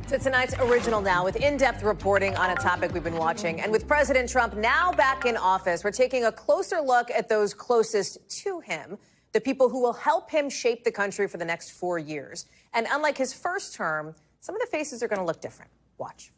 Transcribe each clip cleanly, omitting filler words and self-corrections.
To tonight's original now, with in-depth reporting on a topic we've been watching. And with President Trump now back in office, we're taking a closer look at those closest to him, the people who will help him shape the country for the next 4 years. And unlike his first term, some of the faces are going to look different. Watch.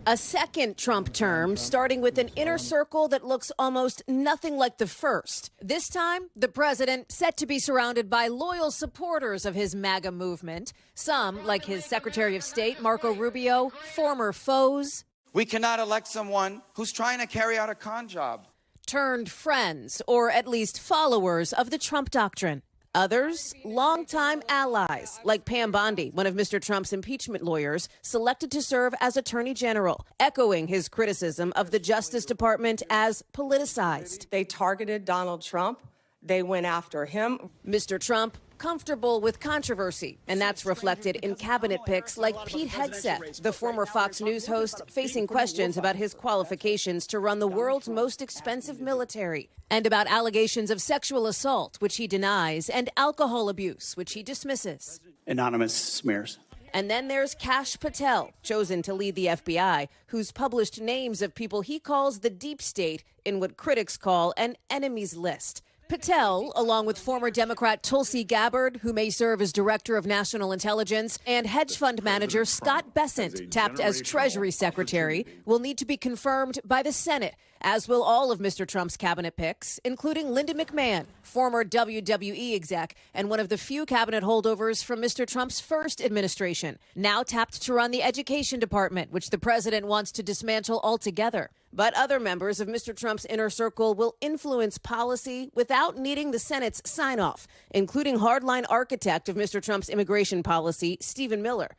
A second Trump term, starting with an inner circle that looks almost nothing like the first. This time, the president set to be surrounded by loyal supporters of his MAGA movement. Some, like his Secretary of State, Marco Rubio, former foes. We cannot elect someone who's trying to carry out a con job. Turned friends, or at least followers of the Trump doctrine. Others, longtime allies, like Pam Bondi, one of Mr. Trump's impeachment lawyers, selected to serve as Attorney General, echoing his criticism of the Justice Department as politicized. They targeted Donald Trump. They went after him. Mr. Trump, comfortable with controversy, and that's reflected in cabinet picks like Pete Hegseth, the former Fox News host, facing questions about his qualifications to run the world's most expensive military, and about allegations of sexual assault, which he denies, and alcohol abuse, which he dismisses. Anonymous smears. And then there's Kash Patel, chosen to lead the FBI, who's published names of people he calls the deep state in what critics call an enemies list. Patel, along with former Democrat Tulsi Gabbard, who may serve as Director of National Intelligence, and hedge fund manager Scott Bessent, tapped as Treasury Secretary, will need to be confirmed by the Senate, as will all of Mr. Trump's cabinet picks, including Linda McMahon, former WWE exec and one of the few cabinet holdovers from Mr. Trump's first administration, now tapped to run the Education Department, which the president wants to dismantle altogether. But other members of Mr. Trump's inner circle will influence policy without needing the Senate's sign-off, including hardline architect of Mr. Trump's immigration policy, Stephen Miller.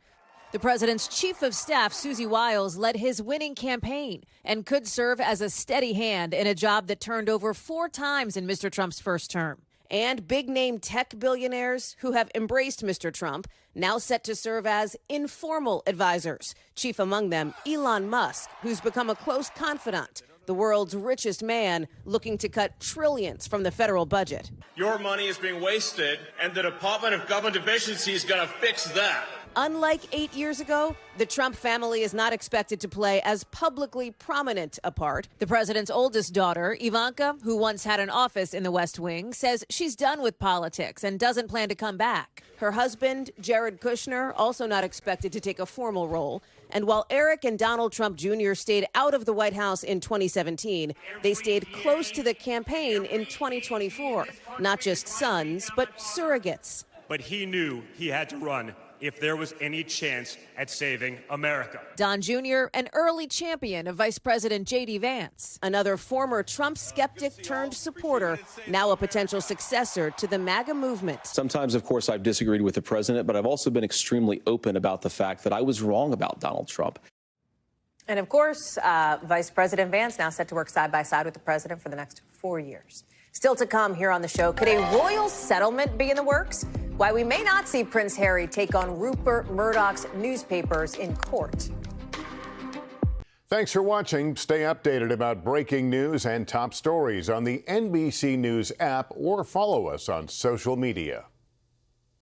The president's chief of staff, Susie Wiles, led his winning campaign and could serve as a steady hand in a job that turned over 4 times in Mr. Trump's first term. And big-name tech billionaires who have embraced Mr. Trump, now set to serve as informal advisors. Chief among them, Elon Musk, who's become a close confidant, the world's richest man looking to cut trillions from the federal budget. Your money is being wasted, and the Department of Government Efficiency is going to fix that. Unlike 8 years ago, the Trump family is not expected to play as publicly prominent a part. The president's oldest daughter, Ivanka, who once had an office in the West Wing, says she's done with politics and doesn't plan to come back. Her husband, Jared Kushner, also not expected to take a formal role. And while Eric and Donald Trump Jr. stayed out of the White House in 2017, they stayed close to the campaign in 2024. Not just sons, but surrogates. But he knew he had to run if there was any chance at saving America. Don Jr., an early champion of Vice President J.D. Vance, another former Trump skeptic turned supporter, now a potential successor to the MAGA movement. Sometimes, of course, I've disagreed with the president, but I've also been extremely open about the fact that I was wrong about Donald Trump. And of course, Vice President Vance now set to work side by side with the president for the next 4 years. Still to come here on the show, could a royal settlement be in the works? Why we may not see Prince Harry take on Rupert Murdoch's newspapers in court. Thanks for watching. Stay updated about breaking news and top stories on the NBC News app or follow us on social media.